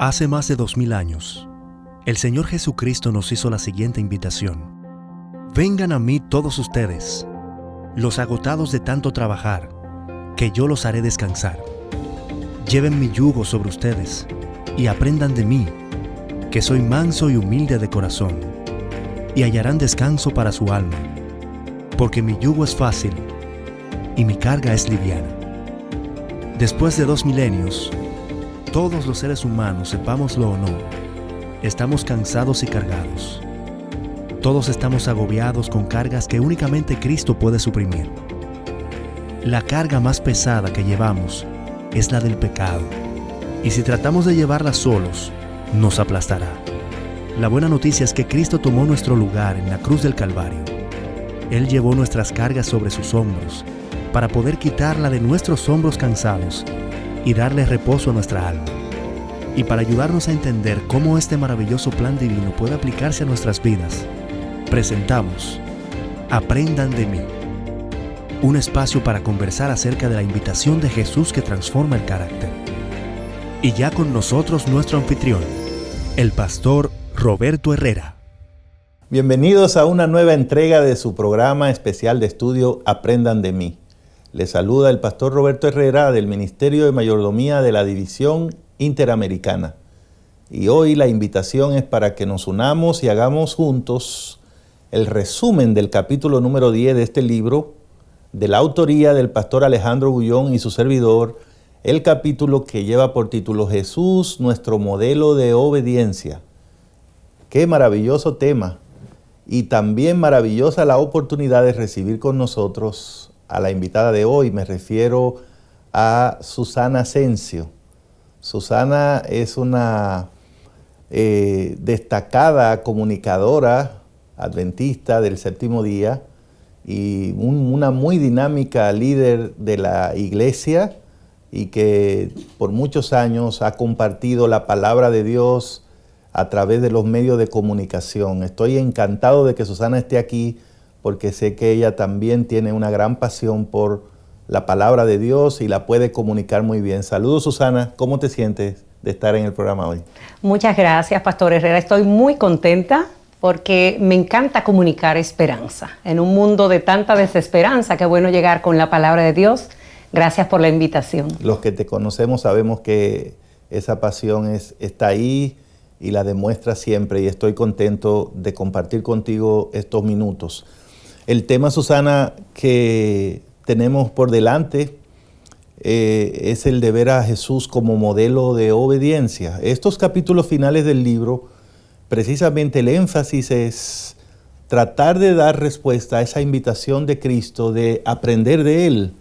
Hace más de 2000 años, el Señor Jesucristo nos hizo la siguiente invitación. Vengan a mí todos ustedes, los agotados de tanto trabajar, que yo los haré descansar. Lleven mi yugo sobre ustedes y aprendan de mí, que soy manso y humilde de corazón, y hallarán descanso para su alma, porque mi yugo es fácil y mi carga es liviana. Después de 2 milenios, todos los seres humanos, sepámoslo o no, estamos cansados y cargados. Todos estamos agobiados con cargas que únicamente Cristo puede suprimir. La carga más pesada que llevamos es la del pecado, y si tratamos de llevarla solos, nos aplastará. La buena noticia es que Cristo tomó nuestro lugar en la cruz del Calvario. Él llevó nuestras cargas sobre sus hombros para poder quitarla de nuestros hombros cansados y darle reposo a nuestra alma. Y para ayudarnos a entender cómo este maravilloso plan divino puede aplicarse a nuestras vidas, presentamos Aprendan de mí, un espacio para conversar acerca de la invitación de Jesús que transforma el carácter. Y ya con nosotros nuestro anfitrión, el pastor Roberto Herrera. Bienvenidos a una nueva entrega de su programa especial de estudio Aprendan de mí. Les saluda el pastor Roberto Herrera del Ministerio de Mayordomía de la División Interamericana. Y hoy la invitación es para que nos unamos y hagamos juntos el resumen del capítulo número 10 de este libro, de la autoría del pastor Alejandro Bullón y su servidor, el capítulo que lleva por título Jesús, nuestro modelo de obediencia. Qué maravilloso tema y también maravillosa la oportunidad de recibir con nosotros a la invitada de hoy. Me refiero a Susana Asensio. Susana es una destacada comunicadora adventista del séptimo día y una muy dinámica líder de la iglesia y que por muchos años ha compartido la palabra de Dios a través de los medios de comunicación. Estoy encantado de que Susana esté aquí porque sé que ella también tiene una gran pasión por la palabra de Dios y la puede comunicar muy bien. Saludos, Susana. ¿Cómo te sientes de estar en el programa hoy? Muchas gracias, Pastor Herrera. Estoy muy contenta porque me encanta comunicar esperanza. En un mundo de tanta desesperanza, qué bueno llegar con la palabra de Dios. Gracias por la invitación. Los que te conocemos sabemos que esa pasión está ahí y la demuestras siempre, y estoy contento de compartir contigo estos minutos. El tema, Susana, que tenemos por delante es el de ver a Jesús como modelo de obediencia. Estos capítulos finales del libro, precisamente el énfasis es tratar de dar respuesta a esa invitación de Cristo de aprender de Él.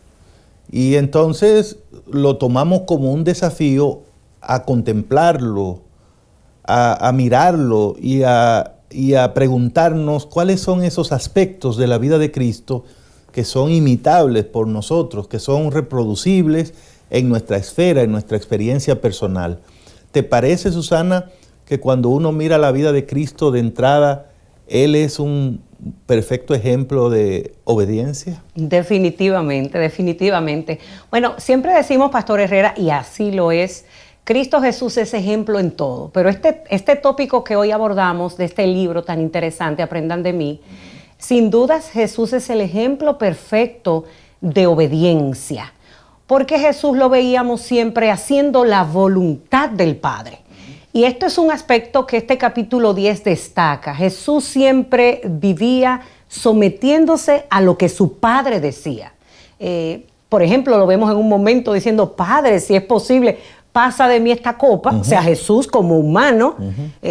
Y entonces lo tomamos como un desafío a contemplarlo, a mirarlo y a preguntarnos cuáles son esos aspectos de la vida de Cristo que son imitables por nosotros, que son reproducibles en nuestra esfera, en nuestra experiencia personal. ¿Te parece, Susana, que cuando uno mira la vida de Cristo de entrada, Él es un perfecto ejemplo de obediencia? Definitivamente, definitivamente. Bueno, siempre decimos, Pastor Herrera, y así lo es, Cristo Jesús es ejemplo en todo, pero este tópico que hoy abordamos de este libro tan interesante, Aprendan de mí, sin dudas Jesús es el ejemplo perfecto de obediencia, porque Jesús lo veíamos siempre haciendo la voluntad del Padre. Y esto es un aspecto que este capítulo 10 destaca. Jesús siempre vivía sometiéndose a lo que su Padre decía. Por ejemplo, lo vemos en un momento diciendo, Padre, si es posible, pasa de mí esta copa. O sea, Jesús como humano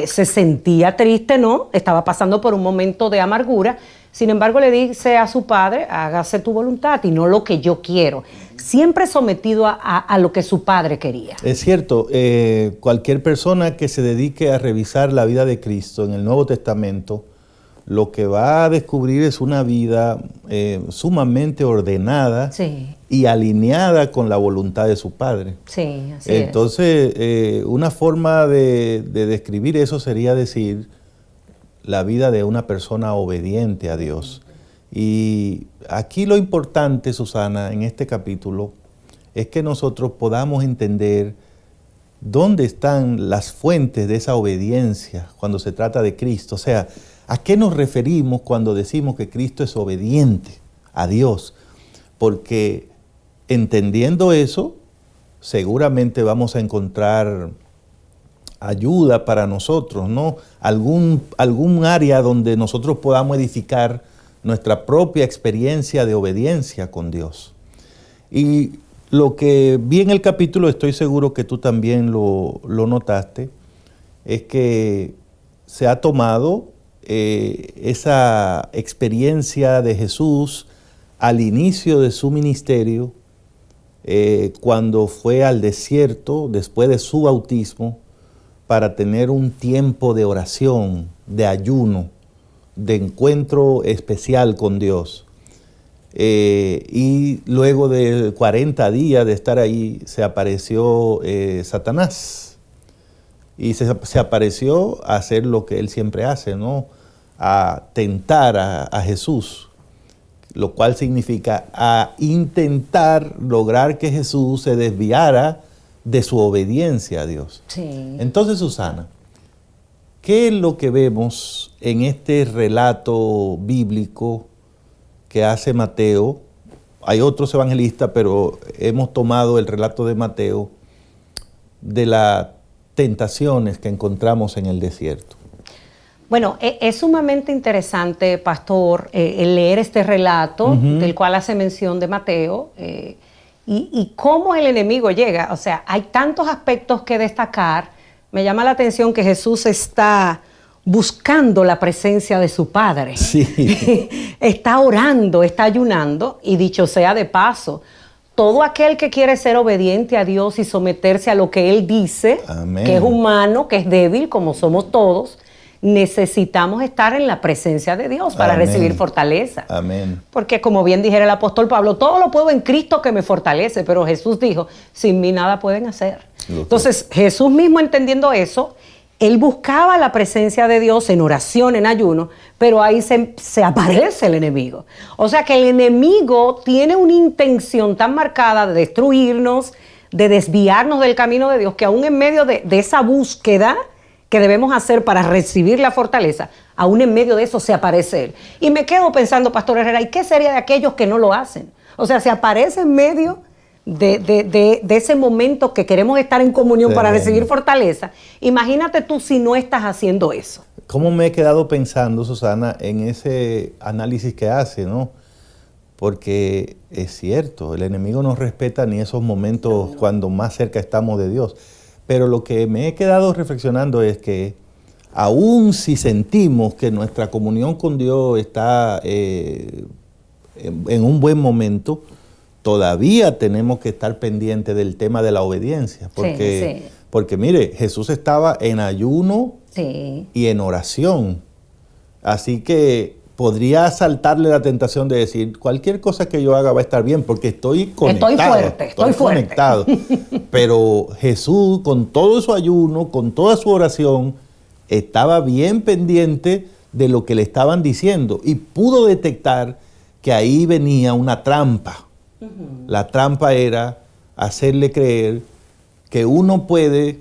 se sentía triste, ¿no? Estaba pasando por un momento de amargura. Sin embargo, le dice a su Padre, hágase tu voluntad y no lo que yo quiero. Siempre sometido a lo que su Padre quería. Es cierto, cualquier persona que se dedique a revisar la vida de Cristo en el Nuevo Testamento, lo que va a descubrir es una vida sumamente ordenada, sí, y alineada con la voluntad de su Padre. Sí, así es. Entonces, una forma de describir eso sería decir la vida de una persona obediente a Dios. Y aquí lo importante, Susana, en este capítulo, es que nosotros podamos entender ¿dónde están las fuentes de esa obediencia cuando se trata de Cristo? O sea, ¿a qué nos referimos cuando decimos que Cristo es obediente a Dios? Porque entendiendo eso, seguramente vamos a encontrar ayuda para nosotros, ¿no? Algún área donde nosotros podamos edificar nuestra propia experiencia de obediencia con Dios. Y lo que vi en el capítulo, estoy seguro que tú también lo notaste, es que se ha tomado esa experiencia de Jesús al inicio de su ministerio, cuando fue al desierto después de su bautismo para tener un tiempo de oración, de ayuno, de encuentro especial con Dios. Y luego de 40 días de estar ahí se apareció Satanás y se apareció a hacer lo que él siempre hace, ¿no? A tentar a Jesús, lo cual significa a intentar lograr que Jesús se desviara de su obediencia a Dios. Sí. Entonces, Susana, ¿qué es lo que vemos en este relato bíblico que hace Mateo? Hay otros evangelistas, pero hemos tomado el relato de Mateo de las tentaciones que encontramos en el desierto. Bueno, es sumamente interesante, pastor, el leer este relato del cual hace mención de Mateo y cómo el enemigo llega. O sea, hay tantos aspectos que destacar. Me llama la atención que Jesús está buscando la presencia de su Padre. Sí. Está orando, está ayunando y dicho sea de paso, todo aquel que quiere ser obediente a Dios y someterse a lo que Él dice, Amén, que es humano, que es débil, como somos todos, necesitamos estar en la presencia de Dios para Amén, recibir fortaleza. Amén. Porque como bien dijera el apóstol Pablo, todo lo puedo en Cristo que me fortalece, pero Jesús dijo, sin mí nada pueden hacer. Entonces Jesús mismo entendiendo eso, Él buscaba la presencia de Dios en oración, en ayuno, pero ahí se aparece el enemigo. O sea que el enemigo tiene una intención tan marcada de destruirnos, de desviarnos del camino de Dios, que aún en medio de esa búsqueda que debemos hacer para recibir la fortaleza, aún en medio de eso se aparece Él. Y me quedo pensando, Pastor Herrera, ¿y qué sería de aquellos que no lo hacen? O sea, se aparece en medio de ese momento que queremos estar en comunión para recibir fortaleza. Imagínate tú si no estás haciendo eso. ¿Cómo me he quedado pensando, Susana, en ese análisis que hace, ¿no? Porque es cierto, el enemigo no respeta ni esos momentos cuando más cerca estamos de Dios. Pero lo que me he quedado reflexionando es que aún si sentimos que nuestra comunión con Dios está en un buen momento, todavía tenemos que estar pendientes del tema de la obediencia. Porque mire, Jesús estaba en ayuno y en oración. Así que podría asaltarle la tentación de decir, cualquier cosa que yo haga va a estar bien, porque estoy conectado. Estoy conectado. Pero Jesús, con todo su ayuno, con toda su oración, estaba bien pendiente de lo que le estaban diciendo y pudo detectar que ahí venía una trampa. La trampa era hacerle creer que uno puede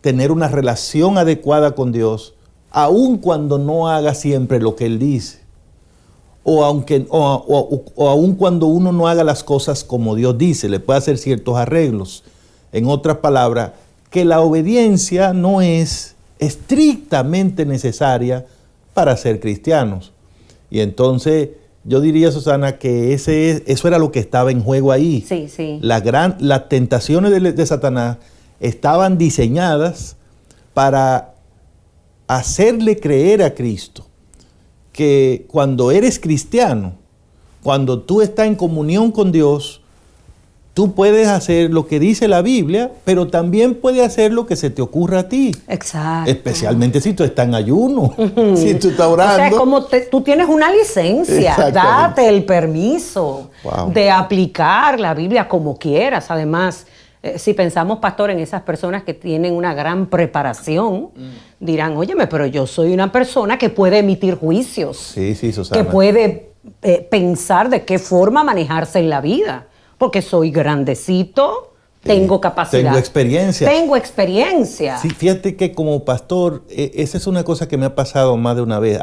tener una relación adecuada con Dios aun cuando no haga siempre lo que Él dice, o aun cuando uno no haga las cosas como Dios dice, le puede hacer ciertos arreglos. En otras palabras, que la obediencia no es estrictamente necesaria para ser cristianos. Y entonces yo diría, Susana, que eso era lo que estaba en juego ahí. Sí. Las tentaciones de Satanás estaban diseñadas para hacerle creer a Cristo que cuando eres cristiano, cuando tú estás en comunión con Dios, tú puedes hacer lo que dice la Biblia, pero también puedes hacer lo que se te ocurra a ti. Exacto. Especialmente si tú estás en ayuno, si tú estás orando. O sea, como tú tienes una licencia, date el permiso de aplicar la Biblia como quieras. Además, si pensamos, pastor, en esas personas que tienen una gran preparación, dirán, óyeme, pero yo soy una persona que puede emitir juicios. Sí, Susana. Que puede pensar de qué forma manejarse en la vida. Porque soy grandecito, Tengo capacidad. Tengo experiencia. Tengo experiencia. Sí, fíjate que como pastor, esa es una cosa que me ha pasado más de una vez.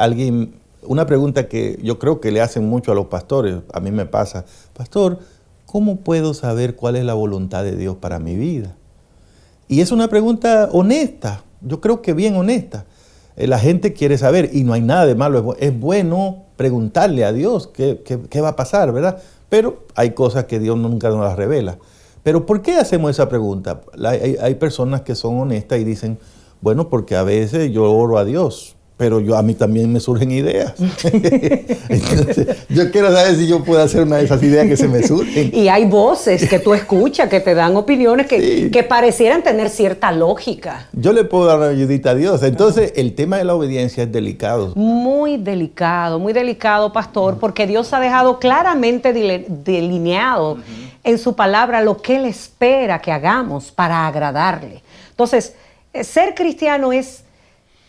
Una pregunta que yo creo que le hacen mucho a los pastores, a mí me pasa. Pastor, ¿cómo puedo saber cuál es la voluntad de Dios para mi vida? Y es una pregunta honesta, yo creo que bien honesta. La gente quiere saber y no hay nada de malo. Es bueno preguntarle a Dios qué va a pasar, ¿verdad? Pero hay cosas que Dios nunca nos las revela. Pero ¿por qué hacemos esa pregunta? Hay personas que son honestas y dicen, bueno, porque a veces yo oro a Dios, pero a mí también me surgen ideas. Entonces, yo quiero saber si yo puedo hacer una de esas ideas que se me surgen. Y hay voces que tú escuchas, que te dan opiniones que parecieran tener cierta lógica. Yo le puedo dar una ayudita a Dios. Entonces, el tema de la obediencia es delicado. Muy delicado, pastor, porque Dios ha dejado claramente delineado en su palabra lo que Él espera que hagamos para agradarle. Entonces, ser cristiano es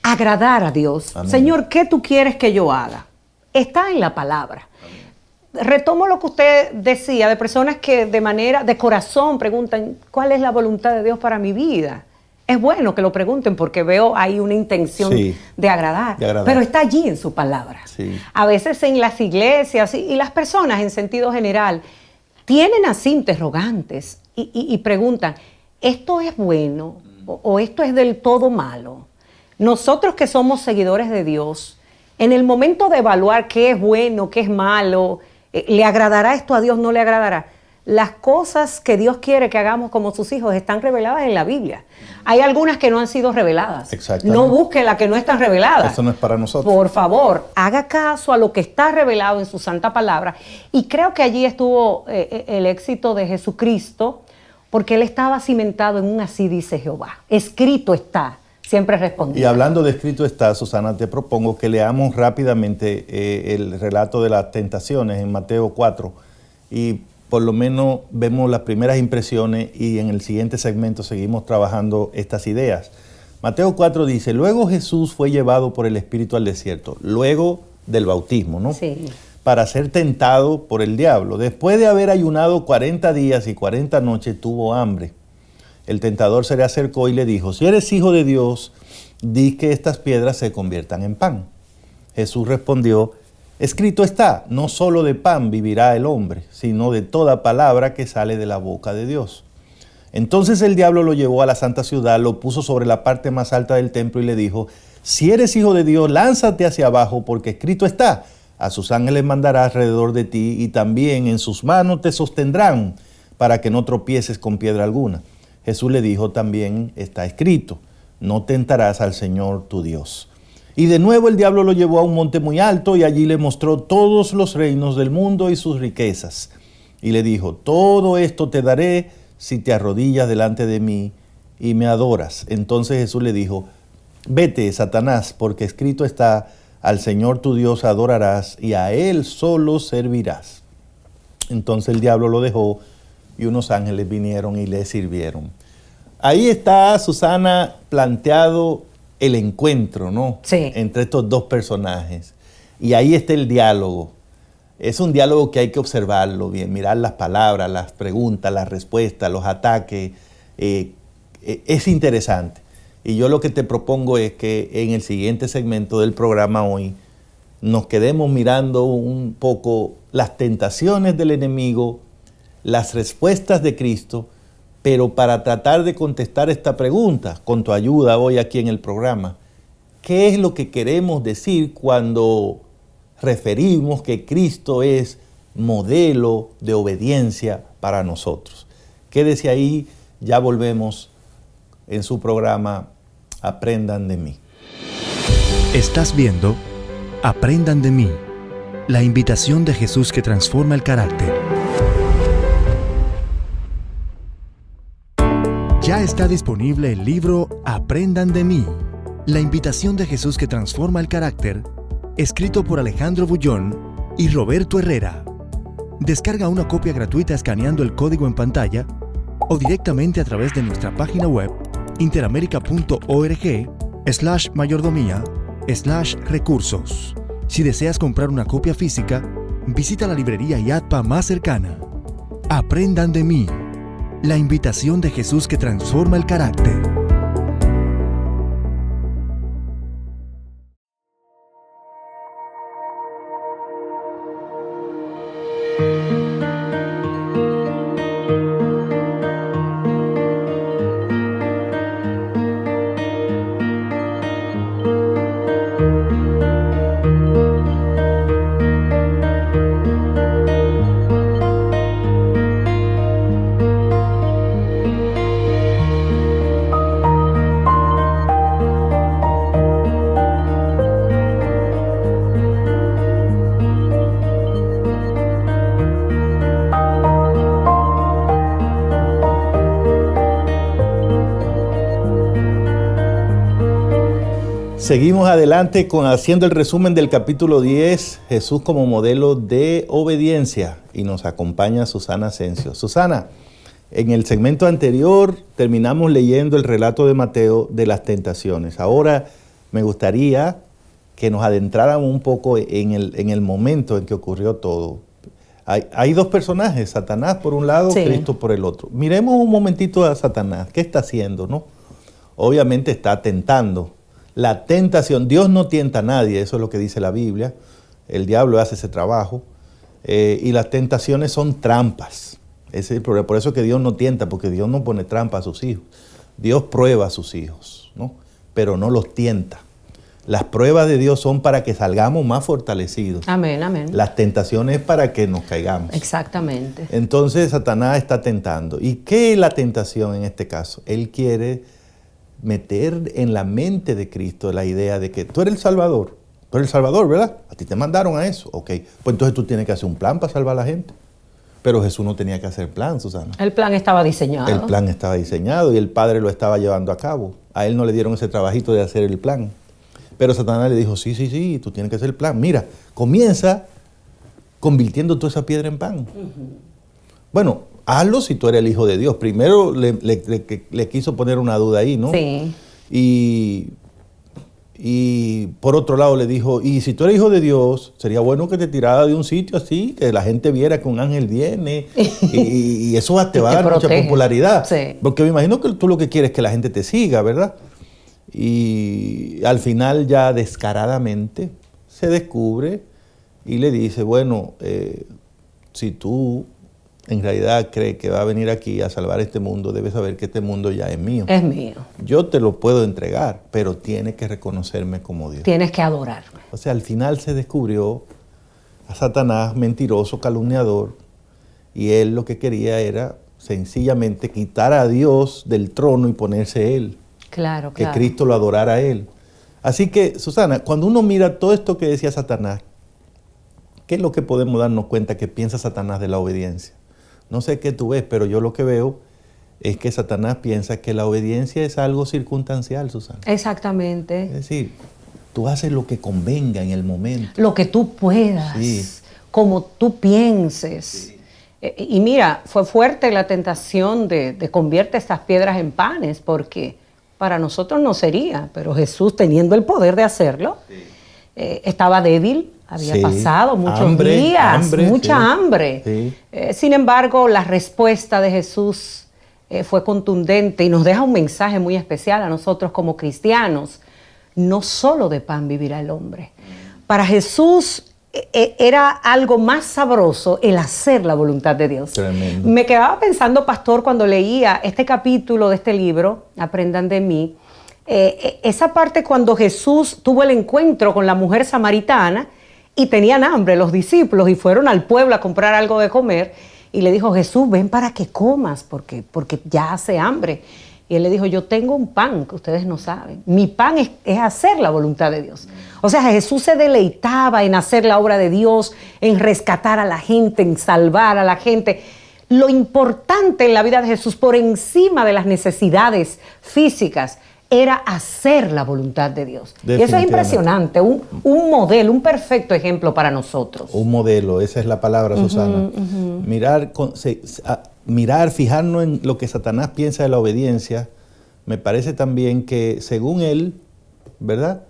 agradar a Dios. Amén. Señor, ¿qué tú quieres que yo haga? Está en la palabra. Amén. Retomo lo que usted decía de personas que de corazón preguntan, ¿cuál es la voluntad de Dios para mi vida? Es bueno que lo pregunten porque veo ahí una intención de agradar, pero está allí en su palabra. Sí. A veces en las iglesias y las personas en sentido general tienen así interrogantes y preguntan, ¿esto es bueno o esto es del todo malo? Nosotros que somos seguidores de Dios, en el momento de evaluar qué es bueno, qué es malo, ¿le agradará esto a Dios? ¿No le agradará? Las cosas que Dios quiere que hagamos como sus hijos están reveladas en la Biblia. Hay algunas que no han sido reveladas. No busque las que no están reveladas. Eso no es para nosotros. Por favor, haga caso a lo que está revelado en su santa palabra. Y creo que allí estuvo el éxito de Jesucristo, porque Él estaba cimentado en un así dice Jehová. Escrito está. Siempre respondía. Y hablando de escrito está, Susana, te propongo que leamos rápidamente el relato de las tentaciones en Mateo 4 y por lo menos vemos las primeras impresiones y en el siguiente segmento seguimos trabajando estas ideas. Mateo 4 dice, luego Jesús fue llevado por el Espíritu al desierto, luego del bautismo, ¿no? Sí. Para ser tentado por el diablo. Después de haber ayunado 40 días y 40 noches, tuvo hambre. El tentador se le acercó y le dijo, si eres hijo de Dios, di que estas piedras se conviertan en pan. Jesús respondió, escrito está, no solo de pan vivirá el hombre, sino de toda palabra que sale de la boca de Dios. Entonces el diablo lo llevó a la santa ciudad, lo puso sobre la parte más alta del templo y le dijo, si eres hijo de Dios, lánzate hacia abajo, porque escrito está, a sus ángeles mandará alrededor de ti y también en sus manos te sostendrán para que no tropieces con piedra alguna. Jesús le dijo también, está escrito, no tentarás al Señor tu Dios. Y de nuevo el diablo lo llevó a un monte muy alto y allí le mostró todos los reinos del mundo y sus riquezas. Y le dijo, todo esto te daré si te arrodillas delante de mí y me adoras. Entonces Jesús le dijo, vete, Satanás, porque escrito está, al Señor tu Dios adorarás y a Él solo servirás. Entonces el diablo lo dejó y unos ángeles vinieron y le sirvieron. Ahí está, Susana, planteado el encuentro, ¿no? Sí. Entre estos dos personajes. Y ahí está el diálogo. Es un diálogo que hay que observarlo bien, mirar las palabras, las preguntas, las respuestas, los ataques. Es interesante. Y yo lo que te propongo es que en el siguiente segmento del programa hoy nos quedemos mirando un poco las tentaciones del enemigo, las respuestas de Cristo, pero para tratar de contestar esta pregunta, con tu ayuda hoy aquí en el programa, ¿qué es lo que queremos decir cuando referimos que Cristo es modelo de obediencia para nosotros? Quédese ahí, ya volvemos en su programa Aprendan de mí. Estás viendo Aprendan de mí, la invitación de Jesús que transforma el carácter. Ya está disponible el libro Aprendan de mí, la invitación de Jesús que transforma el carácter, escrito por Alejandro Bullón y Roberto Herrera. Descarga una copia gratuita escaneando el código en pantalla o directamente a través de nuestra página web interamerica.org/mayordomía/recursos. Si deseas comprar una copia física, visita la librería IATPA más cercana. Aprendan de mí, La invitación de Jesús que transforma el carácter. Seguimos adelante haciendo el resumen del capítulo 10, Jesús como modelo de obediencia, y nos acompaña Susana Asensio. Susana, en el segmento anterior terminamos leyendo el relato de Mateo de las tentaciones. Ahora me gustaría que nos adentráramos un poco en el momento en que ocurrió todo. Hay dos personajes, Satanás por un lado, sí, Cristo por el otro. Miremos un momentito a Satanás. ¿Qué está haciendo, no? Obviamente está tentando. La tentación, Dios no tienta a nadie, eso es lo que dice la Biblia. El diablo hace ese trabajo. Y las tentaciones son trampas. Ese es el problema. Por eso es que Dios no tienta, porque Dios no pone trampa a sus hijos. Dios prueba a sus hijos, ¿no? Pero no los tienta. Las pruebas de Dios son para que salgamos más fortalecidos. Amén, amén. Las tentaciones es para que nos caigamos. Exactamente. Entonces Satanás está tentando. ¿Y qué es la tentación en este caso? Él quiere meter en la mente de Cristo la idea de que tú eres el Salvador. Tú eres el Salvador, ¿verdad? A ti te mandaron a eso. Ok, pues entonces tú tienes que hacer un plan para salvar a la gente. Pero Jesús no tenía que hacer plan, Susana. El plan estaba diseñado. El plan estaba diseñado y el Padre lo estaba llevando a cabo. A él no le dieron ese trabajito de hacer el plan. Pero Satanás le dijo, sí, tú tienes que hacer el plan. Mira, comienza convirtiendo toda esa piedra en pan. Bueno, hazlo si tú eres el Hijo de Dios. Primero le quiso poner una duda ahí, ¿no? Sí. Y por otro lado le dijo, y si tú eres Hijo de Dios, sería bueno que te tirara de un sitio así, que la gente viera que un ángel viene, y eso te va a dar mucha popularidad. Sí. Porque me imagino que tú lo que quieres es que la gente te siga, ¿verdad? Y al final ya descaradamente se descubre y le dice, bueno, si tú en realidad crees que va a venir aquí a salvar este mundo, debes saber que este mundo ya es mío. Es mío. Yo te lo puedo entregar, pero tienes que reconocerme como Dios. Tienes que adorarme. O sea, al final se descubrió a Satanás mentiroso, calumniador, y él lo que quería era sencillamente quitar a Dios del trono y ponerse él. Claro, que Cristo lo adorara a él. Así que, Susana, cuando uno mira todo esto que decía Satanás, ¿qué es lo que podemos darnos cuenta que piensa Satanás de la obediencia? No sé qué tú ves, pero yo lo que veo es que Satanás piensa que la obediencia es algo circunstancial, Susana. Exactamente. Es decir, tú haces lo que convenga en el momento. Lo que tú puedas, sí, como tú pienses. Sí. Y mira, fue fuerte la tentación de convierte estas piedras en panes, porque para nosotros no sería, pero Jesús, teniendo el poder de hacerlo, sí, estaba débil, había pasado muchos días, mucha hambre. Sí. Sin embargo, la respuesta de Jesús fue contundente y nos deja un mensaje muy especial a nosotros como cristianos. No solo de pan vivirá el hombre. Para Jesús era algo más sabroso el hacer la voluntad de Dios. Tremendo. Me quedaba pensando, pastor, cuando leía este capítulo de este libro, Aprendan de mí, esa parte cuando Jesús tuvo el encuentro con la mujer samaritana y tenían hambre los discípulos y fueron al pueblo a comprar algo de comer y le dijo, Jesús, ven para que comas porque ya hace hambre. Y él le dijo, yo tengo un pan que ustedes no saben. Mi pan es hacer la voluntad de Dios. O sea, Jesús se deleitaba en hacer la obra de Dios, en rescatar a la gente, en salvar a la gente. Lo importante en la vida de Jesús, por encima de las necesidades físicas, era hacer la voluntad de Dios. Y eso es impresionante, un modelo, un perfecto ejemplo para nosotros. Un modelo, esa es la palabra, Susana. Mirar, fijarnos en lo que Satanás piensa de la obediencia, me parece también que según él, ¿verdad?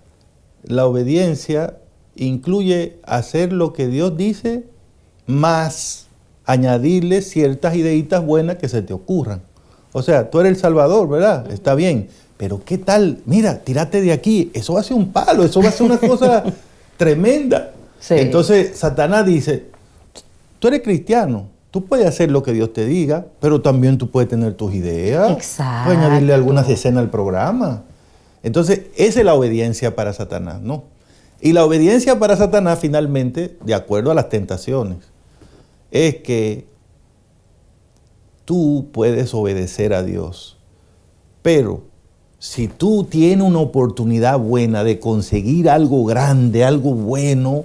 La obediencia incluye hacer lo que Dios dice más añadirle ciertas ideitas buenas que se te ocurran. O sea, tú eres el Salvador, ¿verdad? Está bien. Pero ¿qué tal? Mira, tírate de aquí. Eso va a ser un palo, eso va a ser una cosa tremenda. Sí. Entonces, Satanás dice, tú eres cristiano, tú puedes hacer lo que Dios te diga, pero también tú puedes tener tus ideas. Exacto. Puedes añadirle algunas escenas al programa. Entonces, esa es la obediencia para Satanás, ¿no? Y la obediencia para Satanás, finalmente, de acuerdo a las tentaciones, es que tú puedes obedecer a Dios, pero si tú tienes una oportunidad buena de conseguir algo grande, algo bueno,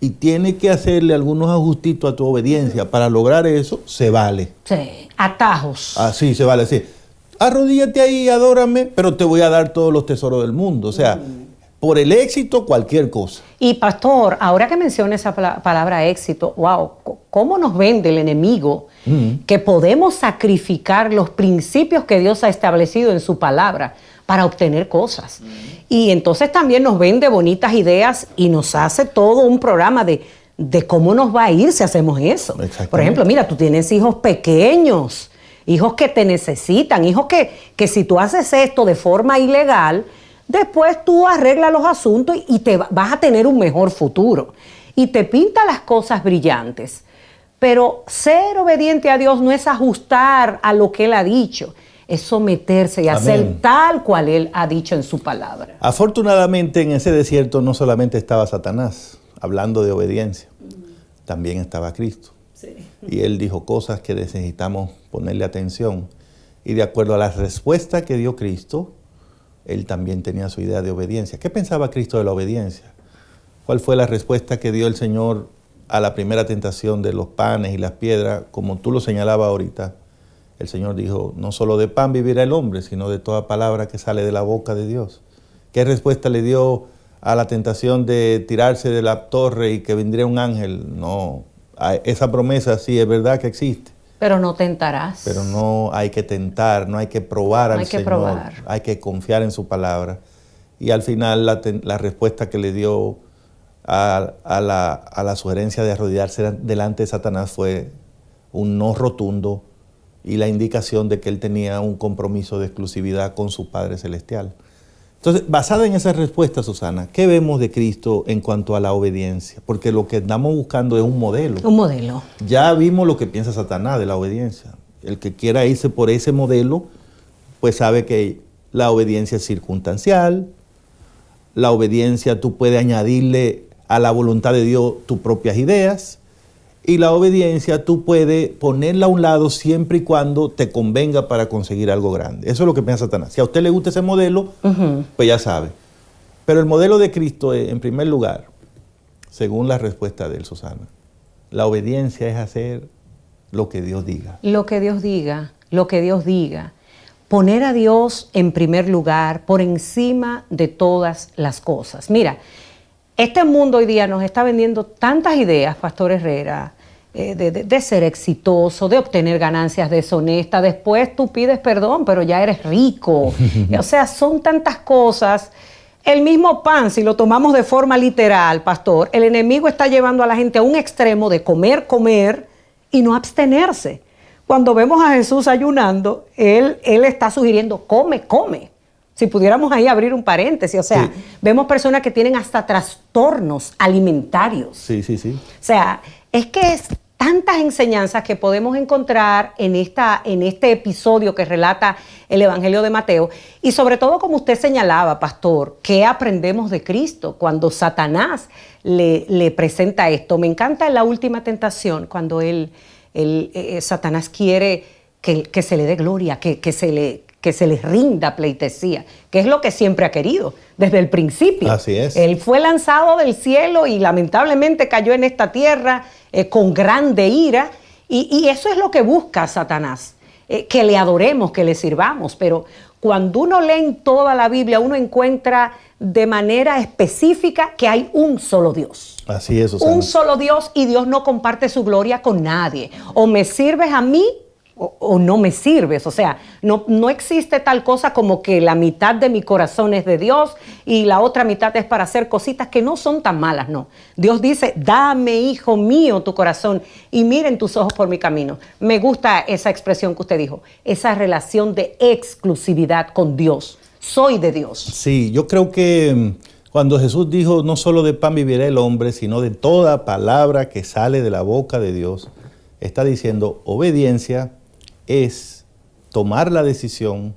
y tienes que hacerle algunos ajustitos a tu obediencia para lograr eso, se vale. Sí, atajos. Así se vale, así. Arrodíllate ahí, adórame, pero te voy a dar todos los tesoros del mundo. O sea, por el éxito, cualquier cosa. Y pastor, ahora que menciona esa palabra éxito, wow, ¿cómo nos vende el enemigo que podemos sacrificar los principios que Dios ha establecido en su palabra para obtener cosas? Y entonces también nos vende bonitas ideas y nos hace todo un programa de cómo nos va a ir si hacemos eso. Por ejemplo, mira, tú tienes hijos pequeños, hijos que te necesitan, hijos que si tú haces esto de forma ilegal, después tú arreglas los asuntos y te vas a tener un mejor futuro. Y te pinta las cosas brillantes. Pero ser obediente a Dios no es ajustar a lo que Él ha dicho, es someterse y hacer tal cual Él ha dicho en su palabra. Afortunadamente en ese desierto no solamente estaba Satanás hablando de obediencia, también estaba Cristo. Sí. Y Él dijo cosas que necesitamos ponerle atención. Y de acuerdo a la respuesta que dio Cristo, Él también tenía su idea de obediencia. ¿Qué pensaba Cristo de la obediencia? ¿Cuál fue la respuesta que dio el Señor a la primera tentación de los panes y las piedras? Como tú lo señalabas ahorita, el Señor dijo, no solo de pan vivirá el hombre, sino de toda palabra que sale de la boca de Dios. ¿Qué respuesta le dio a la tentación de tirarse de la torre y que vendría un ángel? No, esa promesa sí es verdad que existe. Pero no tentarás. Pero no hay que tentar, no hay que probar al Señor. Hay que confiar en su palabra. Y al final la respuesta que le dio a la sugerencia de arrodillarse delante de Satanás fue un no rotundo y la indicación de que él tenía un compromiso de exclusividad con su Padre Celestial. Entonces, basada en esa respuesta, Susana, ¿qué vemos de Cristo en cuanto a la obediencia? Porque lo que andamos buscando es un modelo. Un modelo. Ya vimos lo que piensa Satanás de la obediencia. El que quiera irse por ese modelo, pues sabe que la obediencia es circunstancial. La obediencia tú puedes añadirle a la voluntad de Dios tus propias ideas. Y la obediencia tú puedes ponerla a un lado siempre y cuando te convenga para conseguir algo grande. Eso es lo que piensa Satanás. Si a usted le gusta ese modelo, pues ya sabe. Pero el modelo de Cristo es, en primer lugar, según la respuesta de él, Susana, la obediencia es hacer lo que Dios diga. Lo que Dios diga, lo que Dios diga. Poner a Dios en primer lugar, por encima de todas las cosas. Mira, este mundo hoy día nos está vendiendo tantas ideas, Pastor Herrera, de ser exitoso, de obtener ganancias deshonestas. Después tú pides perdón, pero ya eres rico. O sea, son tantas cosas. El mismo pan, si lo tomamos de forma literal, pastor, el enemigo está llevando a la gente a un extremo de comer y no abstenerse. Cuando vemos a Jesús ayunando, él está sugiriendo, come. Si pudiéramos ahí abrir un paréntesis, o sea, vemos personas que tienen hasta trastornos alimentarios. Sí. O sea, es que es tantas enseñanzas que podemos encontrar en este episodio que relata el Evangelio de Mateo. Y sobre todo, como usted señalaba, pastor, ¿qué aprendemos de Cristo cuando Satanás le presenta esto? Me encanta la última tentación, cuando Satanás quiere que se le dé gloria, que se le rinda pleitesía, que es lo que siempre ha querido, desde el principio. Así es. Él fue lanzado del cielo y lamentablemente cayó en esta tierra con grande ira, y eso es lo que busca Satanás, que le adoremos, que le sirvamos. Pero cuando uno lee en toda la Biblia, uno encuentra de manera específica que hay un solo Dios. Así es, Susana. Un solo Dios, y Dios no comparte su gloria con nadie. O me sirves a mí o no me sirves. O sea, no existe tal cosa como que la mitad de mi corazón es de Dios y la otra mitad es para hacer cositas que no son tan malas, no. Dios dice, dame, hijo mío, tu corazón y miren tus ojos por mi camino. Me gusta esa expresión que usted dijo, esa relación de exclusividad con Dios. Soy de Dios. Sí, yo creo que cuando Jesús dijo, no solo de pan vivirá el hombre, sino de toda palabra que sale de la boca de Dios, está diciendo, obediencia es tomar la decisión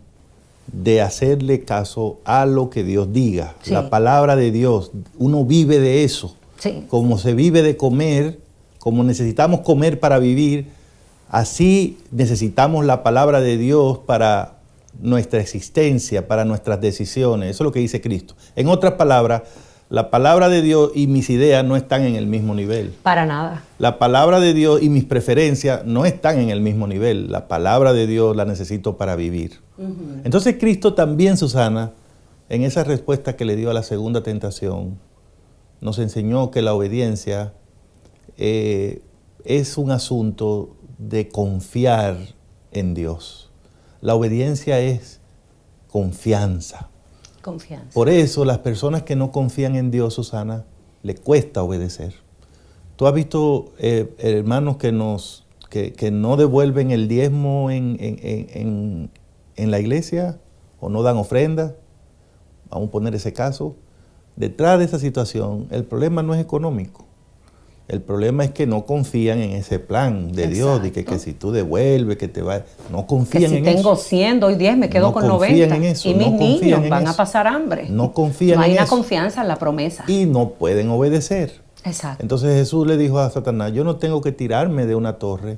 de hacerle caso a lo que Dios diga. Sí. La palabra de Dios, uno vive de eso. Sí. Como se vive de comer, como necesitamos comer para vivir, así necesitamos la palabra de Dios para nuestra existencia, para nuestras decisiones. Eso es lo que dice Cristo. En otras palabras, la palabra de Dios y mis ideas no están en el mismo nivel. Para nada. La palabra de Dios y mis preferencias no están en el mismo nivel. La palabra de Dios la necesito para vivir. Entonces Cristo también, Susana, en esa respuesta que le dio a la segunda tentación, nos enseñó que la obediencia es un asunto de confiar en Dios. La obediencia es confianza. Confianza. Por eso las personas que no confían en Dios, Susana, le cuesta obedecer. ¿Tú has visto hermanos que no devuelven el diezmo en la iglesia o no dan ofrenda? Vamos a poner ese caso. Detrás de esa situación, el problema no es económico. El problema es que no confían en ese plan de Dios, de que si tú devuelves, que te va... No confían en eso. Que si tengo 100, doy 10, me quedo No con confían 90. en eso, Y mis no confían niños en van a eso. pasar hambre. No confían No hay en una eso. confianza en la promesa. Y no pueden obedecer. Exacto. Entonces Jesús le dijo a Satanás, yo no tengo que tirarme de una torre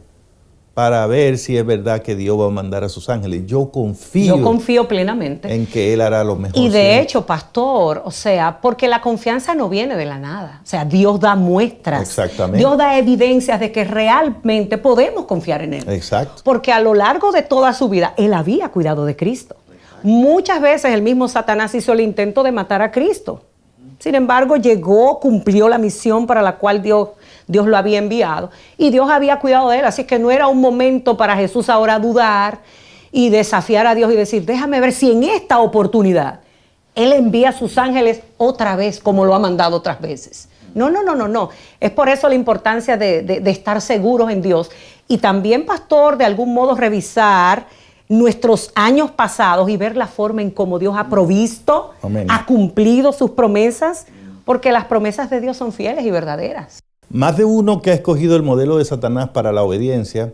para ver si es verdad que Dios va a mandar a sus ángeles. Yo confío plenamente en que Él hará lo mejor. Y de siempre. hecho, pastor, o sea, porque la confianza no viene de la nada. O sea, Dios da muestras. Exactamente. Dios da evidencias de que realmente podemos confiar en Él. Exacto. Porque a lo largo de toda su vida, Él había cuidado de Cristo. Muchas veces el mismo Satanás hizo el intento de matar a Cristo. Sin embargo, llegó, cumplió la misión para la cual Dios lo había enviado. Y Dios había cuidado de él. Así que no era un momento para Jesús ahora dudar y desafiar a Dios y decir, déjame ver si en esta oportunidad Él envía a sus ángeles otra vez como lo ha mandado otras veces. No. Es por eso la importancia de estar seguros en Dios. Y también, pastor, de algún modo revisar nuestros años pasados y ver la forma en cómo Dios ha provisto, Amén. ha cumplido sus promesas, porque las promesas de Dios son fieles y verdaderas. Más de uno que ha escogido el modelo de Satanás para la obediencia,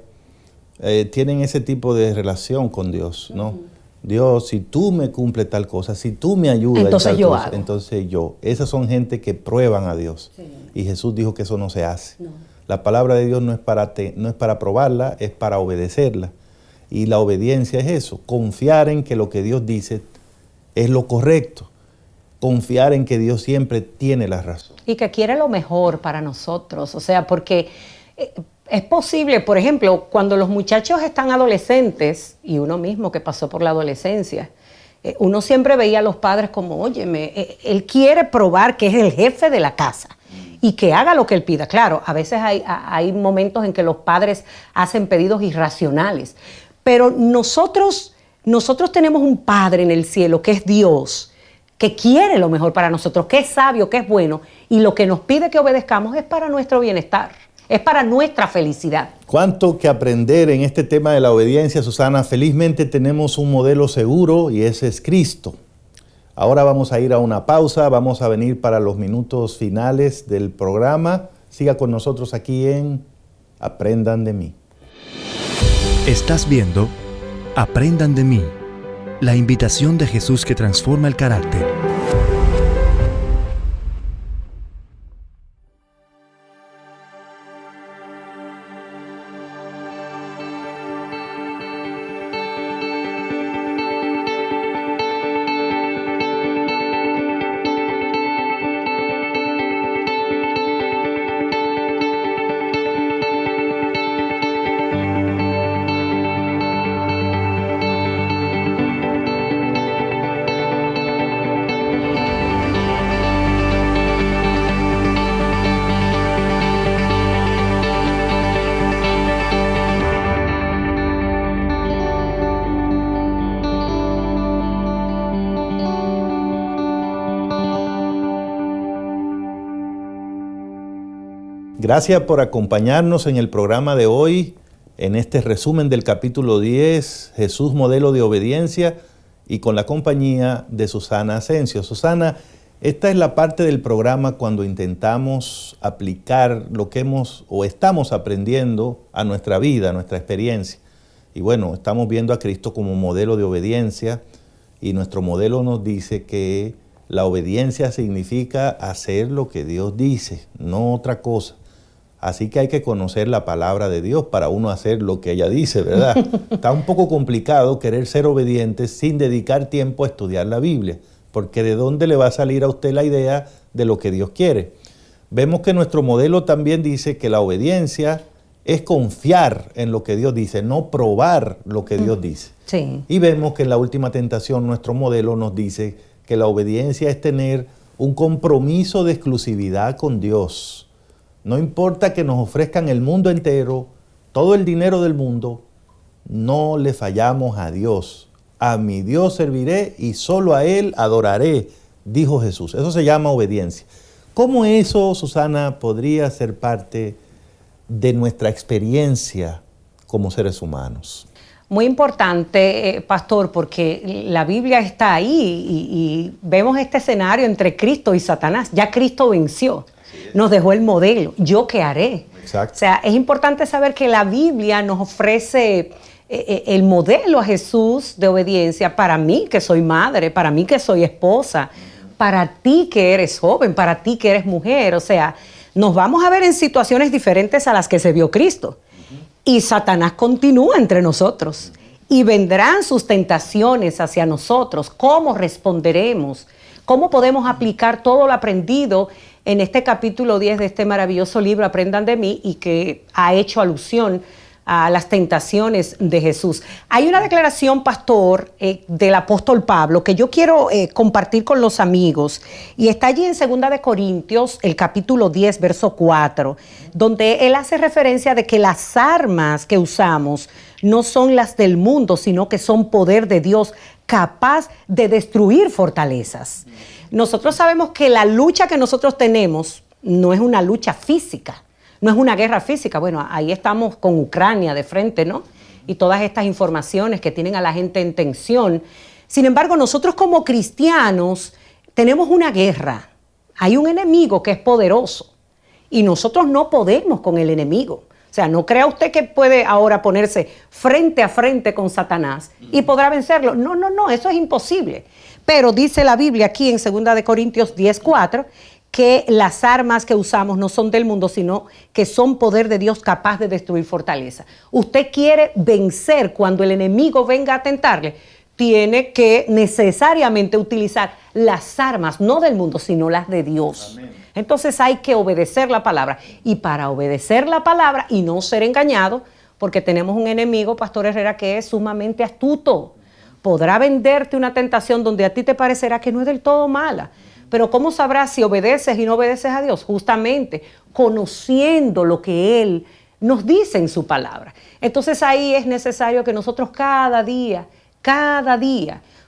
tienen ese tipo de relación con Dios, ¿no? Dios, si tú me cumples tal cosa, si tú me ayudas Entonces en tal yo cosa, hago. entonces yo. Esas son gente que prueban a Dios. Sí. Y Jesús dijo que eso no se hace. No. La palabra de Dios no es para probarla, es para obedecerla. Y la obediencia es eso, confiar en que lo que Dios dice es lo correcto. Confiar en que Dios siempre tiene la razón. Y que quiere lo mejor para nosotros. O sea, porque es posible, por ejemplo, cuando los muchachos están adolescentes, y uno mismo que pasó por la adolescencia, uno siempre veía a los padres como, óyeme, él quiere probar que es el jefe de la casa y que haga lo que él pida. Claro, a veces hay momentos en que los padres hacen pedidos irracionales, pero nosotros tenemos un Padre en el cielo que es Dios, que quiere lo mejor para nosotros, que es sabio, que es bueno, y lo que nos pide que obedezcamos es para nuestro bienestar, es para nuestra felicidad. Cuánto que aprender en este tema de la obediencia, Susana. Felizmente tenemos un modelo seguro y ese es Cristo. Ahora vamos a ir a una pausa, vamos a venir para los minutos finales del programa. Siga con nosotros aquí en Aprendan de mí. Estás viendo Aprendan de mí, la invitación de Jesús que transforma el carácter. Gracias por acompañarnos en el programa de hoy, en este resumen del capítulo 10, Jesús, modelo de obediencia, y con la compañía de Susana Asensio. Susana, esta es la parte del programa cuando intentamos aplicar lo que estamos aprendiendo a nuestra vida, a nuestra experiencia. Y bueno, estamos viendo a Cristo como modelo de obediencia, y nuestro modelo nos dice que la obediencia significa hacer lo que Dios dice, no otra cosa. Así que hay que conocer la palabra de Dios para uno hacer lo que ella dice, ¿verdad? Está un poco complicado querer ser obediente sin dedicar tiempo a estudiar la Biblia, porque ¿de dónde le va a salir a usted la idea de lo que Dios quiere? Vemos que nuestro modelo también dice que la obediencia es confiar en lo que Dios dice, no probar lo que Dios dice. Sí. Y vemos que en la última tentación nuestro modelo nos dice que la obediencia es tener un compromiso de exclusividad con Dios. No importa que nos ofrezcan el mundo entero, todo el dinero del mundo, no le fallamos a Dios. A mi Dios serviré y solo a Él adoraré, dijo Jesús. Eso se llama obediencia. ¿Cómo eso, Susana, podría ser parte de nuestra experiencia como seres humanos? Muy importante, pastor, porque la Biblia está ahí y vemos este escenario entre Cristo y Satanás. Ya Cristo venció, nos dejó el modelo. ¿Yo qué haré? Exacto. O sea, es importante saber que la Biblia nos ofrece el modelo a Jesús de obediencia para mí que soy madre, para mí que soy esposa, para ti que eres joven, para ti que eres mujer. O sea, nos vamos a ver en situaciones diferentes a las que se vio Cristo. Y Satanás continúa entre nosotros. Y vendrán sus tentaciones hacia nosotros. ¿Cómo responderemos? ¿Cómo podemos aplicar todo lo aprendido en este capítulo 10 de este maravilloso libro, Aprendan de mí, y que ha hecho alusión a las tentaciones de Jesús? Hay una declaración, pastor, del apóstol Pablo que yo quiero compartir con los amigos, y está allí en 2 de Corintios, el capítulo 10, verso 4, donde él hace referencia de que las armas que usamos no son las del mundo, sino que son poder de Dios, capaz de destruir fortalezas. Nosotros sabemos que la lucha que nosotros tenemos no es una lucha física, no es una guerra física. Bueno, ahí estamos con Ucrania de frente, ¿no? Y todas estas informaciones que tienen a la gente en tensión. Sin embargo, nosotros como cristianos tenemos una guerra. Hay un enemigo que es poderoso y nosotros no podemos con el enemigo. O sea, no crea usted que puede ahora ponerse frente a frente con Satanás y podrá vencerlo. No, eso es imposible. Pero dice la Biblia aquí en 2 de Corintios 10:4 que las armas que usamos no son del mundo, sino que son poder de Dios capaz de destruir fortaleza. Usted quiere vencer cuando el enemigo venga a tentarle, tiene que necesariamente utilizar las armas, no del mundo, sino las de Dios. Amén. Entonces hay que obedecer la palabra. Y para obedecer la palabra y no ser engañado, porque tenemos un enemigo, Pastor Herrera, que es sumamente astuto. Podrá venderte una tentación donde a ti te parecerá que no es del todo mala. Pero ¿cómo sabrás si obedeces y no obedeces a Dios? Justamente conociendo lo que Él nos dice en su palabra. Entonces ahí es necesario que nosotros cada día,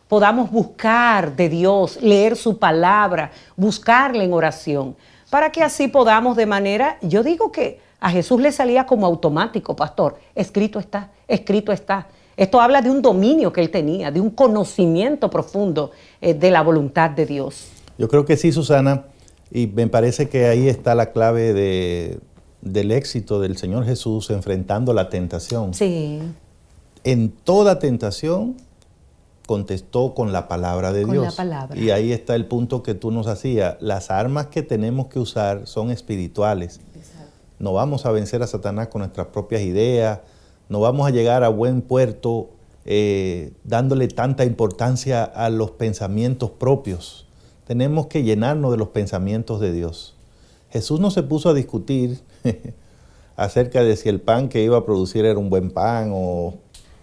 podamos buscar de Dios, leer su palabra, buscarle en oración, para que así podamos de manera, yo digo que a Jesús le salía como automático, pastor, escrito está, escrito está. Esto habla de un dominio que él tenía, de un conocimiento profundo de la voluntad de Dios. Yo creo que sí, Susana, y me parece que ahí está la clave del éxito del Señor Jesús enfrentando la tentación. Sí. En toda tentación contestó con la palabra de Dios. Con la palabra. Y ahí está el punto que tú nos hacías. Las armas que tenemos que usar son espirituales. Exacto. No vamos a vencer a Satanás con nuestras propias ideas, no vamos a llegar a buen puerto dándole tanta importancia a los pensamientos propios. Tenemos que llenarnos de los pensamientos de Dios. Jesús no se puso a discutir acerca de si el pan que iba a producir era un buen pan o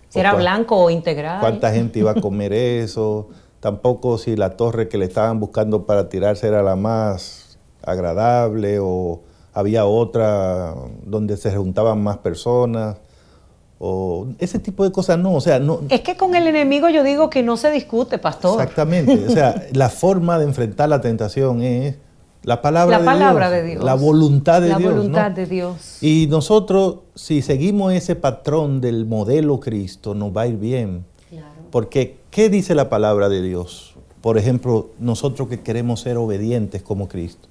si era blanco o integral. Cuánta gente iba a comer eso. Tampoco si la torre que le estaban buscando para tirarse era la más agradable o había otra donde se juntaban más personas. O ese tipo de cosas no, o sea, no. Es que con el enemigo yo digo que no se discute, pastor. Exactamente, o sea, la forma de enfrentar la tentación es La palabra, de Dios. La voluntad de Dios. La voluntad ¿no? de Dios. Y nosotros, si seguimos ese patrón del modelo Cristo, nos va a ir bien. Claro. Porque, ¿qué dice la palabra de Dios? Por ejemplo, nosotros que queremos ser obedientes como Cristo.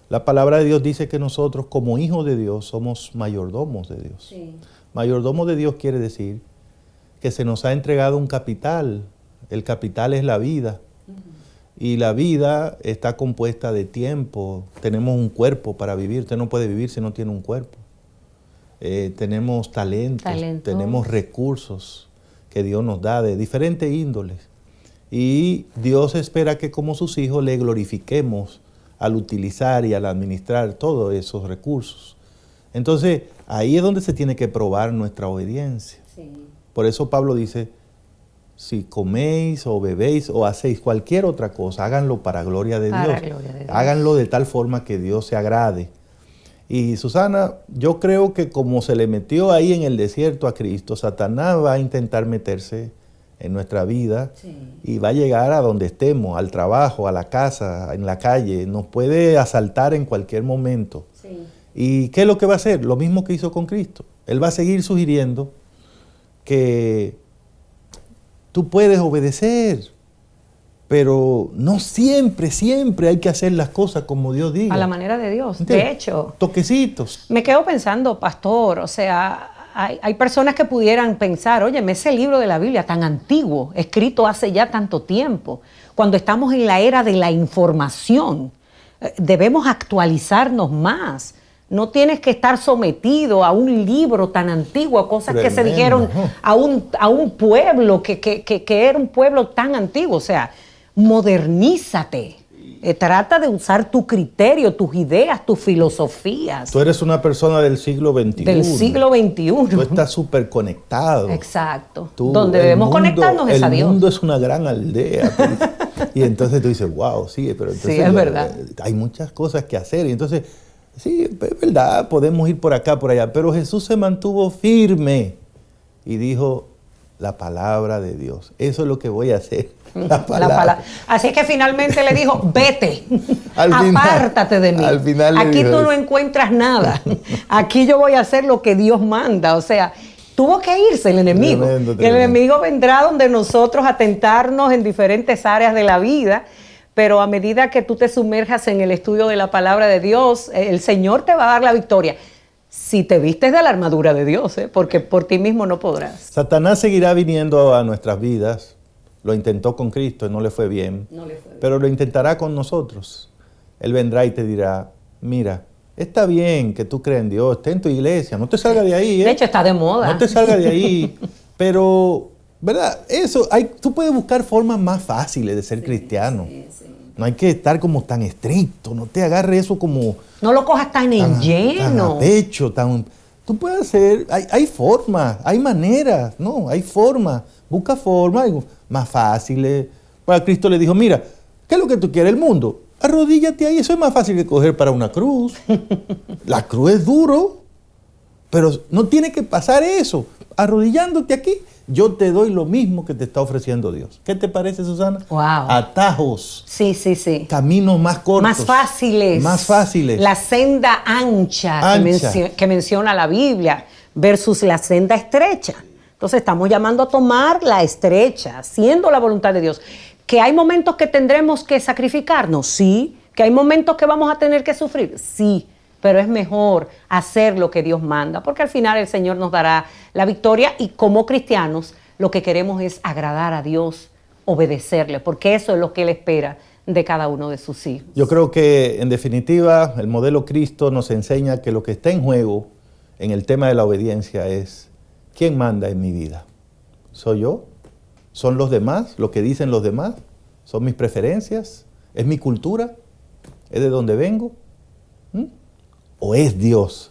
La palabra de Dios dice que nosotros, como hijos de Dios, somos mayordomos de Dios. Sí. Mayordomo de Dios quiere decir que se nos ha entregado un capital. El capital es la vida. Y la vida está compuesta de tiempo. Tenemos un cuerpo para vivir. Usted no puede vivir si no tiene un cuerpo. Tenemos talentos, tenemos recursos que Dios nos da de diferentes índoles. Y Dios espera que como sus hijos le glorifiquemos al utilizar y al administrar todos esos recursos. Entonces, ahí es donde se tiene que probar nuestra obediencia. Sí. Por eso Pablo dice, si coméis o bebéis o hacéis cualquier otra cosa, háganlo para gloria de Dios. Gloria de Dios. Háganlo de tal forma que Dios se agrade. Y Susana, yo creo que como se le metió ahí en el desierto a Cristo, Satanás va a intentar meterse en nuestra vida y va a llegar a donde estemos, al trabajo, a la casa, en la calle. Nos puede asaltar en cualquier momento. Sí. ¿Y qué es lo que va a hacer? Lo mismo que hizo con Cristo. Él va a seguir sugiriendo que tú puedes obedecer, pero no siempre hay que hacer las cosas como Dios diga. A la manera de Dios. ¿Entiendes? De hecho, toquecitos. Me quedo pensando, pastor, o sea, hay personas que pudieran pensar, oye, ese libro de la Biblia tan antiguo, escrito hace ya tanto tiempo, cuando estamos en la era de la información, debemos actualizarnos más. No tienes que estar sometido a un libro tan antiguo, a cosas que se dijeron a un pueblo que era un pueblo tan antiguo. O sea, modernízate. Trata de usar tu criterio, tus ideas, tus filosofías. Tú eres una persona del siglo XXI. Del siglo XXI. Tú estás súper conectado. Exacto. Donde debemos conectarnos es a Dios. El mundo es una gran aldea. Y entonces tú dices, wow, sí, pero entonces sí, es verdad. Hay muchas cosas que hacer. Y entonces, sí, es verdad, podemos ir por acá, por allá. Pero Jesús se mantuvo firme y dijo, la palabra de Dios. Eso es lo que voy a hacer. La palabra. Así es que finalmente le dijo, vete, apártate de mí. Al final aquí tú no encuentras nada. Aquí yo voy a hacer lo que Dios manda. O sea, tuvo que irse el enemigo. Tremendo. El enemigo vendrá donde nosotros a tentarnos en diferentes áreas de la vida. Pero a medida que tú te sumerjas en el estudio de la palabra de Dios, el Señor te va a dar la victoria. Si te vistes de la armadura de Dios, porque por ti mismo no podrás. Satanás seguirá viniendo a nuestras vidas. Lo intentó con Cristo y no le fue bien. Pero lo intentará con nosotros. Él vendrá y te dirá, mira, está bien que tú creas en Dios, esté en tu iglesia, no te salgas de ahí. De hecho, está de moda. No te salgas de ahí. Pero, ¿verdad? Tú puedes buscar formas más fáciles de ser cristiano. No hay que estar como tan estricto, no te agarres eso como... No lo cojas tan en lleno. Tan a pecho, Tú puedes hacer, hay formas, hay maneras, ¿no? Hay formas. Busca formas más fáciles. Para Cristo le dijo, mira, ¿qué es lo que tú quieres? El mundo. Arrodíllate ahí, eso es más fácil que coger para una cruz. La cruz es duro, pero no tiene que pasar eso. Arrodillándote aquí, yo te doy lo mismo que te está ofreciendo Dios. ¿Qué te parece, Susana? Wow. Atajos. Sí. Caminos más cortos. Más fáciles. La senda ancha. Que menciona la Biblia versus la senda estrecha. Entonces estamos llamando a tomar la estrecha, haciendo la voluntad de Dios. ¿Que hay momentos que tendremos que sacrificarnos? Sí. ¿Que hay momentos que vamos a tener que sufrir? Sí. Pero es mejor hacer lo que Dios manda, porque al final el Señor nos dará la victoria y como cristianos lo que queremos es agradar a Dios, obedecerle, porque eso es lo que Él espera de cada uno de sus hijos. Yo creo que en definitiva el modelo Cristo nos enseña que lo que está en juego en el tema de la obediencia es ¿quién manda en mi vida? ¿Soy yo? ¿Son los demás? ¿Lo que dicen los demás? ¿Son mis preferencias? ¿Es mi cultura? ¿Es de donde vengo? ¿O es Dios?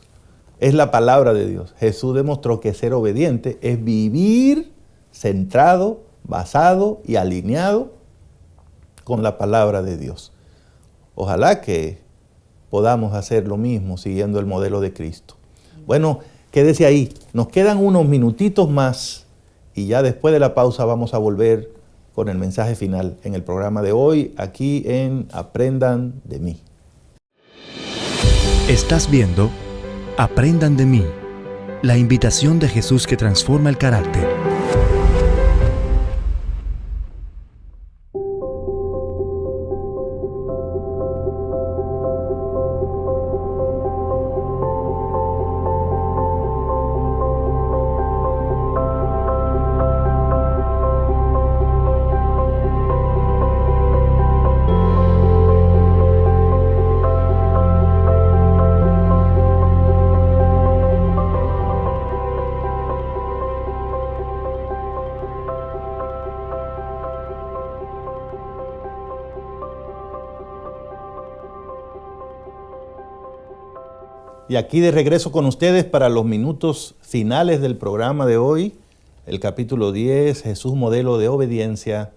Es la palabra de Dios. Jesús demostró que ser obediente es vivir centrado, basado y alineado con la palabra de Dios. Ojalá que podamos hacer lo mismo siguiendo el modelo de Cristo. Bueno, quédese ahí. Nos quedan unos minutitos más y ya después de la pausa vamos a volver con el mensaje final en el programa de hoy, aquí en Aprendan de mí. Estás viendo Aprendan de mí, la invitación de Jesús que transforma el carácter. Y aquí de regreso con ustedes para los minutos finales del programa de hoy, el capítulo 10, Jesús modelo de obediencia,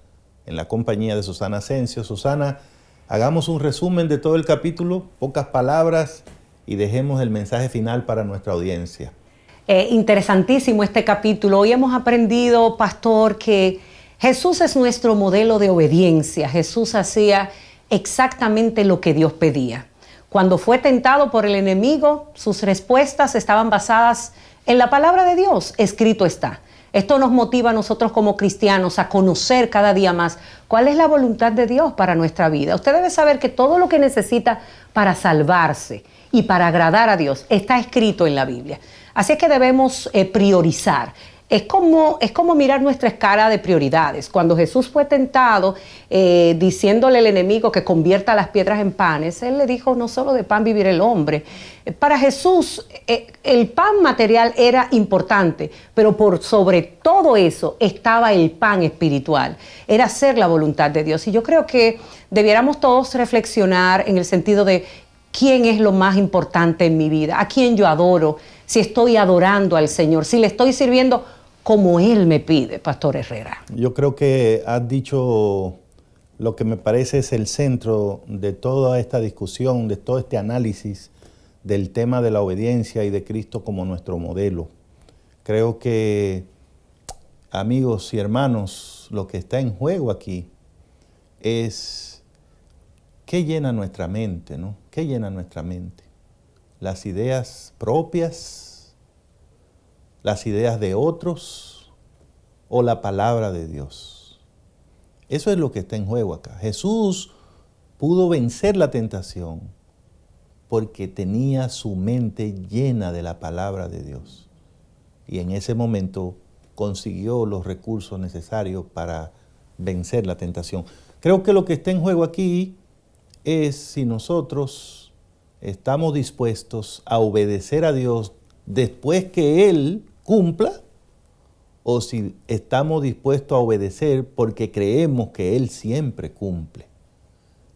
en la compañía de Susana Asensio. Susana, hagamos un resumen de todo el capítulo, pocas palabras, y dejemos el mensaje final para nuestra audiencia. Interesantísimo este capítulo. Hoy hemos aprendido, pastor, que Jesús es nuestro modelo de obediencia. Jesús hacía exactamente lo que Dios pedía. Cuando fue tentado por el enemigo, sus respuestas estaban basadas en la palabra de Dios. Escrito está. Esto nos motiva a nosotros como cristianos a conocer cada día más cuál es la voluntad de Dios para nuestra vida. Usted debe saber que todo lo que necesita para salvarse y para agradar a Dios está escrito en la Biblia. Así es que debemos priorizar. Es como mirar nuestra escala de prioridades. Cuando Jesús fue tentado, diciéndole al enemigo que convierta las piedras en panes, Él le dijo, no solo de pan vivir el hombre. Para Jesús, el pan material era importante, pero por sobre todo eso estaba el pan espiritual. Era hacer la voluntad de Dios. Y yo creo que debiéramos todos reflexionar en el sentido de quién es lo más importante en mi vida, a quién yo adoro, si estoy adorando al Señor, si le estoy sirviendo como Él me pide, Pastor Herrera. Yo creo que has dicho lo que me parece es el centro de toda esta discusión, de todo este análisis del tema de la obediencia y de Cristo como nuestro modelo. Creo que, amigos y hermanos, lo que está en juego aquí es qué llena nuestra mente, ¿no? ¿Qué llena nuestra mente? Las ideas propias, las ideas de otros o la palabra de Dios. Eso es lo que está en juego acá. Jesús pudo vencer la tentación porque tenía su mente llena de la palabra de Dios. Y en ese momento consiguió los recursos necesarios para vencer la tentación. Creo que lo que está en juego aquí es si nosotros estamos dispuestos a obedecer a Dios después que Él cumpla, o si estamos dispuestos a obedecer porque creemos que Él siempre cumple.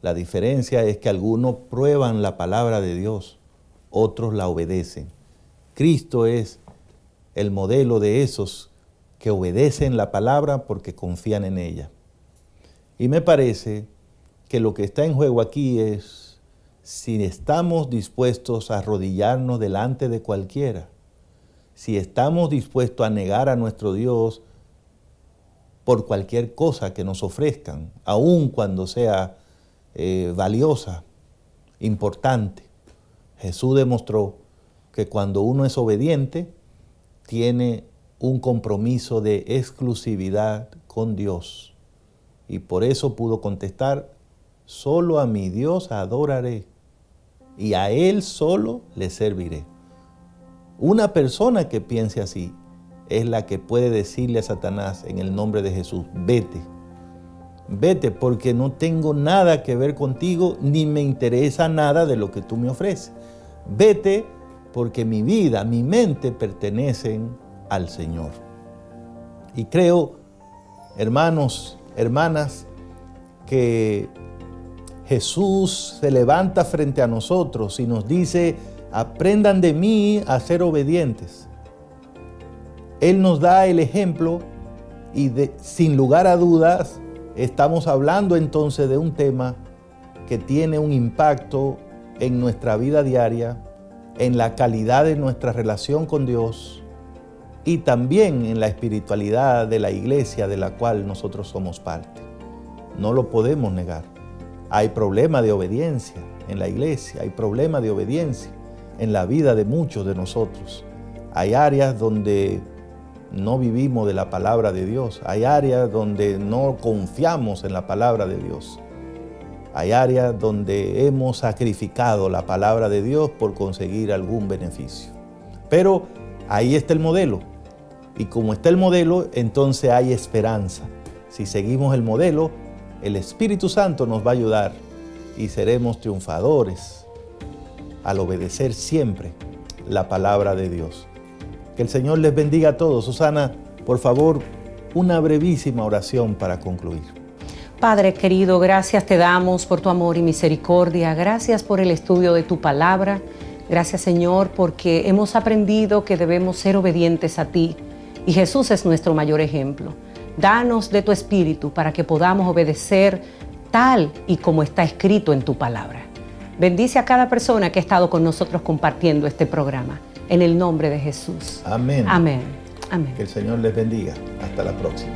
La diferencia es que algunos prueban la palabra de Dios, otros la obedecen. Cristo es el modelo de esos que obedecen la palabra porque confían en ella. Y me parece que lo que está en juego aquí es si estamos dispuestos a arrodillarnos delante de cualquiera, si estamos dispuestos a negar a nuestro Dios por cualquier cosa que nos ofrezcan, aun cuando sea valiosa, importante. Jesús demostró que cuando uno es obediente, tiene un compromiso de exclusividad con Dios. Y por eso pudo contestar, solo a mi Dios adoraré y a Él solo le serviré. Una persona que piense así es la que puede decirle a Satanás en el nombre de Jesús, vete, vete porque no tengo nada que ver contigo ni me interesa nada de lo que tú me ofreces. Vete porque mi vida, mi mente pertenecen al Señor. Y creo, hermanos, hermanas, que Jesús se levanta frente a nosotros y nos dice, aprendan de mí a ser obedientes. Él nos da el ejemplo y sin lugar a dudas estamos hablando entonces de un tema que tiene un impacto en nuestra vida diaria, en la calidad de nuestra relación con Dios y también en la espiritualidad de la iglesia de la cual nosotros somos parte. No lo podemos negar. Hay problema de obediencia en la iglesia, hay problema de obediencia. en la vida de muchos de nosotros. Hay áreas donde no vivimos de la palabra de Dios. Hay áreas donde no confiamos en la palabra de Dios. Hay áreas donde hemos sacrificado la palabra de Dios por conseguir algún beneficio. Pero ahí está el modelo. Y como está el modelo, entonces hay esperanza. Si seguimos el modelo, el Espíritu Santo nos va a ayudar y seremos triunfadores al obedecer siempre la palabra de Dios. Que el Señor les bendiga a todos. Susana, por favor, una brevísima oración para concluir. Padre querido, gracias te damos por tu amor y misericordia. Gracias por el estudio de tu palabra. Gracias, Señor, porque hemos aprendido que debemos ser obedientes a ti. Y Jesús es nuestro mayor ejemplo. Danos de tu Espíritu para que podamos obedecer tal y como está escrito en tu palabra. Bendice a cada persona que ha estado con nosotros compartiendo este programa. En el nombre de Jesús. Amén. Amén. Amén. Que el Señor les bendiga. Hasta la próxima.